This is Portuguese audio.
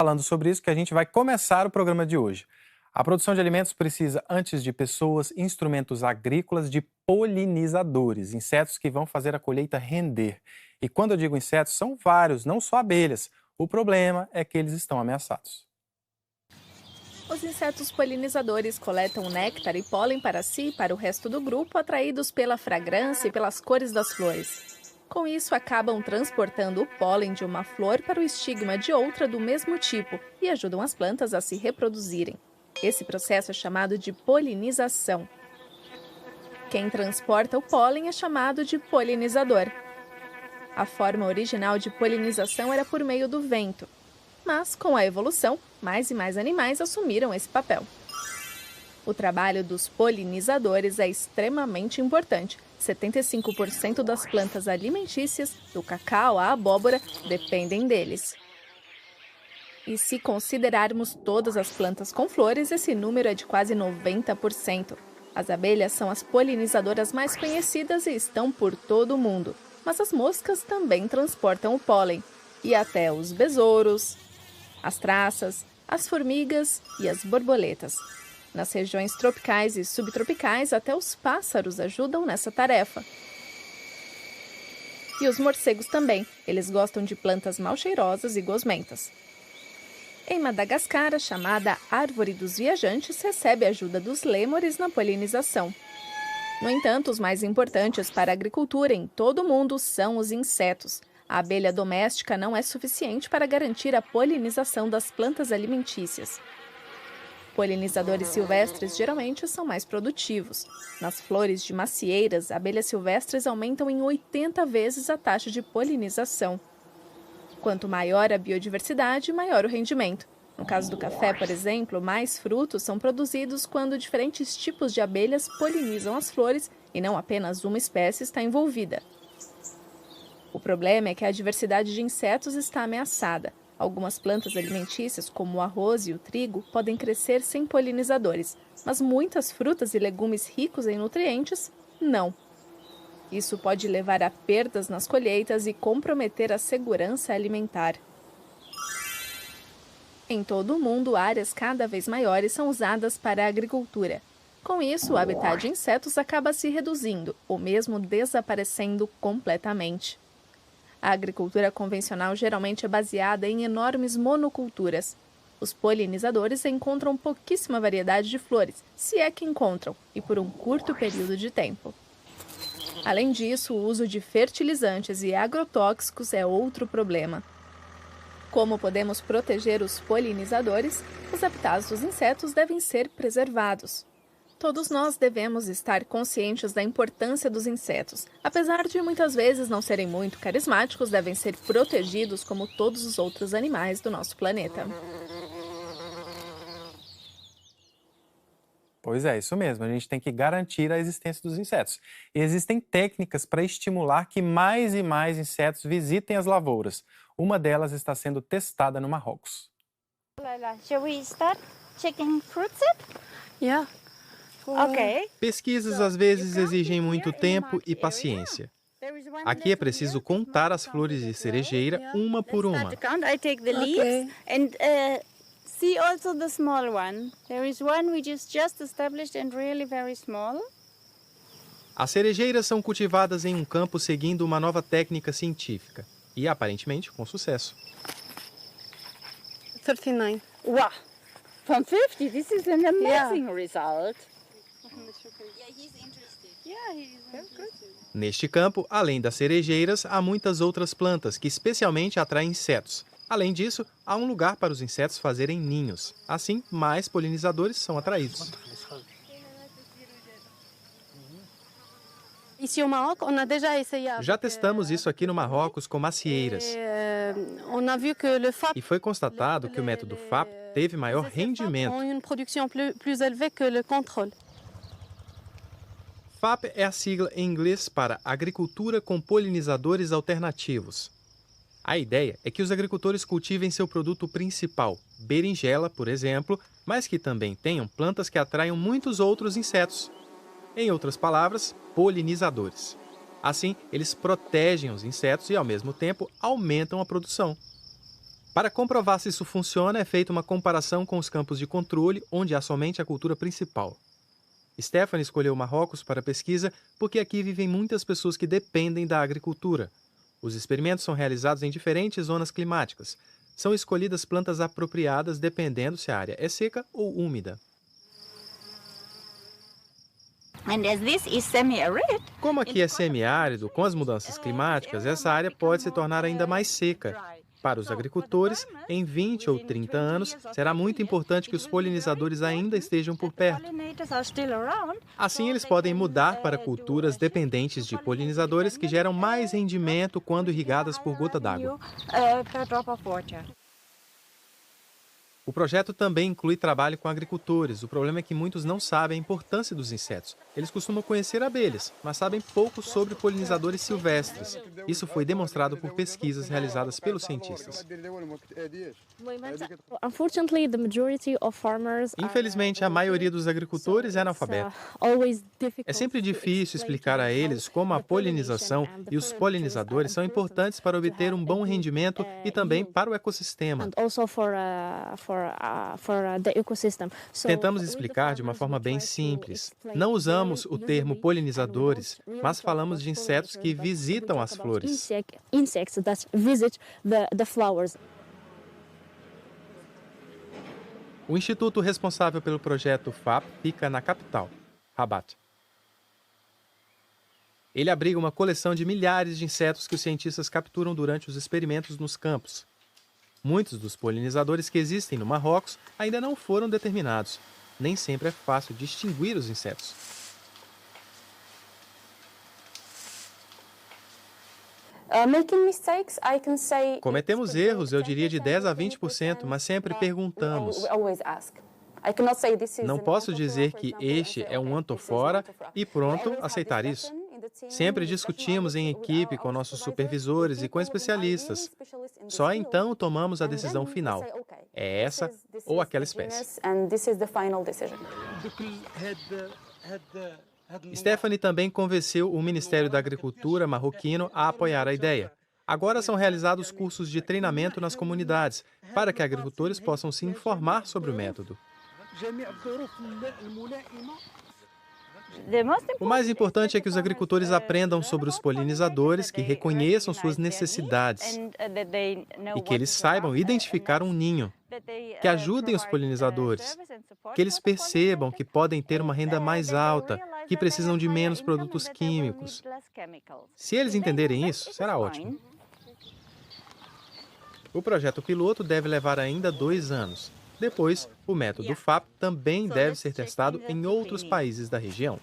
Falando sobre isso que a gente vai começar o programa de hoje. A produção de alimentos precisa, antes de pessoas, instrumentos agrícolas de polinizadores, insetos que vão fazer a colheita render. E quando eu digo insetos, são vários, não só abelhas. O problema é que eles estão ameaçados. Os insetos polinizadores coletam néctar e pólen para si e para o resto do grupo, atraídos pela fragrância e pelas cores das flores. Com isso, acabam transportando o pólen de uma flor para o estigma de outra do mesmo tipo e ajudam as plantas a se reproduzirem. Esse processo é chamado de polinização. Quem transporta o pólen é chamado de polinizador. A forma original de polinização era por meio do vento. Mas, com a evolução, mais e mais animais assumiram esse papel. O trabalho dos polinizadores é extremamente importante. 75% das plantas alimentícias, do cacau à abóbora, dependem deles. E se considerarmos todas as plantas com flores, esse número é de quase 90%. As abelhas são as polinizadoras mais conhecidas e estão por todo o mundo. Mas as moscas também transportam o pólen. E até os besouros, as traças, as formigas e as borboletas. Nas regiões tropicais e subtropicais, até os pássaros ajudam nessa tarefa. E os morcegos também, eles gostam de plantas mal cheirosas e gosmentas. Em Madagascar, a chamada Árvore dos Viajantes recebe a ajuda dos lêmures na polinização. No entanto, os mais importantes para a agricultura em todo o mundo são os insetos. A abelha doméstica não é suficiente para garantir a polinização das plantas alimentícias. Polinizadores silvestres geralmente são mais produtivos. Nas flores de macieiras, abelhas silvestres aumentam em 80 vezes a taxa de polinização. Quanto maior a biodiversidade, maior o rendimento. No caso do café, por exemplo, mais frutos são produzidos quando diferentes tipos de abelhas polinizam as flores e não apenas uma espécie está envolvida. O problema é que a diversidade de insetos está ameaçada. Algumas plantas alimentícias, como o arroz e o trigo, podem crescer sem polinizadores, mas muitas frutas e legumes ricos em nutrientes, não. Isso pode levar a perdas nas colheitas e comprometer a segurança alimentar. Em todo o mundo, áreas cada vez maiores são usadas para a agricultura. Com isso, o habitat de insetos acaba se reduzindo, ou mesmo desaparecendo completamente. A agricultura convencional geralmente é baseada em enormes monoculturas. Os polinizadores encontram pouquíssima variedade de flores, se é que encontram, e por um curto período de tempo. Além disso, o uso de fertilizantes e agrotóxicos é outro problema. Como podemos proteger os polinizadores, os habitats dos insetos devem ser preservados. Todos nós devemos estar conscientes da importância dos insetos. Apesar de muitas vezes não serem muito carismáticos, devem ser protegidos como todos os outros animais do nosso planeta. Pois é, isso mesmo. A gente tem que garantir a existência dos insetos. E existem técnicas para estimular que mais e mais insetos visitem as lavouras. Uma delas está sendo testada no Marrocos. Shall we start checking fruits? Yeah. Okay. Pesquisas às vezes exigem muito tempo e paciência. Aqui é preciso contar as flores de cerejeira uma por uma. I take the leaves and see also the small one. There is one which is just established and really very small. As cerejeiras são cultivadas em um campo seguindo uma nova técnica científica e, aparentemente, com sucesso. 39. Wow. From 50, this is an amazing result. Neste campo, além das cerejeiras, há muitas outras plantas que especialmente atraem insetos. Além disso, há um lugar para os insetos fazerem ninhos. Assim, mais polinizadores são atraídos. Já testamos isso aqui no Marrocos com macieiras. E foi constatado que o método FAP teve maior rendimento. FAP é a sigla em inglês para Agricultura com Polinizadores Alternativos. A ideia é que os agricultores cultivem seu produto principal, berinjela, por exemplo, mas que também tenham plantas que atraiam muitos outros insetos. Em outras palavras, polinizadores. Assim, eles protegem os insetos e, ao mesmo tempo, aumentam a produção. Para comprovar se isso funciona, é feita uma comparação com os campos de controle, onde há somente a cultura principal. Stephanie escolheu Marrocos para a pesquisa porque aqui vivem muitas pessoas que dependem da agricultura. Os experimentos são realizados em diferentes zonas climáticas. São escolhidas plantas apropriadas dependendo se a área é seca ou úmida. And as this is semi-arid, Como aqui é semiárido, com as mudanças climáticas, essa área pode se tornar ainda mais seca. Para os agricultores, em 20 ou 30 anos, será muito importante que os polinizadores ainda estejam por perto. pollinators are still around. Assim, eles podem mudar para culturas dependentes de polinizadores que geram mais rendimento quando irrigadas por gota d'água. Per drop of water. O projeto também inclui trabalho com agricultores. O problema é que muitos não sabem a importância dos insetos. Eles costumam conhecer abelhas, mas sabem pouco sobre polinizadores silvestres. Isso foi demonstrado por pesquisas realizadas pelos cientistas. Unfortunately, the majority of farmers are, Infelizmente, a maioria dos agricultores é analfabeta. always difficult É sempre to difícil explain explicar to a them eles how como a the pollination polinização and the e os pollinators polinizadores são are importantes para important obter to um have bom a good, rendimento e também yield. para o ecossistema. And also for the ecosystem. So, Tentamos with the explicar de uma farmers, forma we bem try to simples. explain Não very usamos o termo easily, polinizadores, and we don't mas really falamos talk de about insetos que pollinators, but we visitam talk as about flores. Insects that visit the flowers. O instituto responsável pelo projeto FAP fica na capital, Rabat. Ele abriga uma coleção de milhares de insetos que os cientistas capturam durante os experimentos nos campos. Muitos dos polinizadores que existem no Marrocos ainda não foram determinados. Nem sempre é fácil distinguir os insetos. Cometemos erros, eu diria de 10 a 20%, mas sempre perguntamos. Não posso dizer que este é um antofora e pronto, aceitar isso. Sempre discutimos em equipe com nossos supervisores e com especialistas. Só então tomamos a decisão final. É essa ou aquela espécie. Stephanie também convenceu o Ministério da Agricultura marroquino a apoiar a ideia. Agora são realizados cursos de treinamento nas comunidades, para que agricultores possam se informar sobre o método. O mais importante é que os agricultores aprendam sobre os polinizadores, que reconheçam suas necessidades e que eles saibam identificar um ninho, que ajudem os polinizadores, que eles percebam que podem ter uma renda mais alta, que precisam de menos produtos químicos. Se eles entenderem isso, será ótimo. O projeto piloto deve levar ainda 2 anos. Depois, o método FAP também deve ser testado em outros países da região.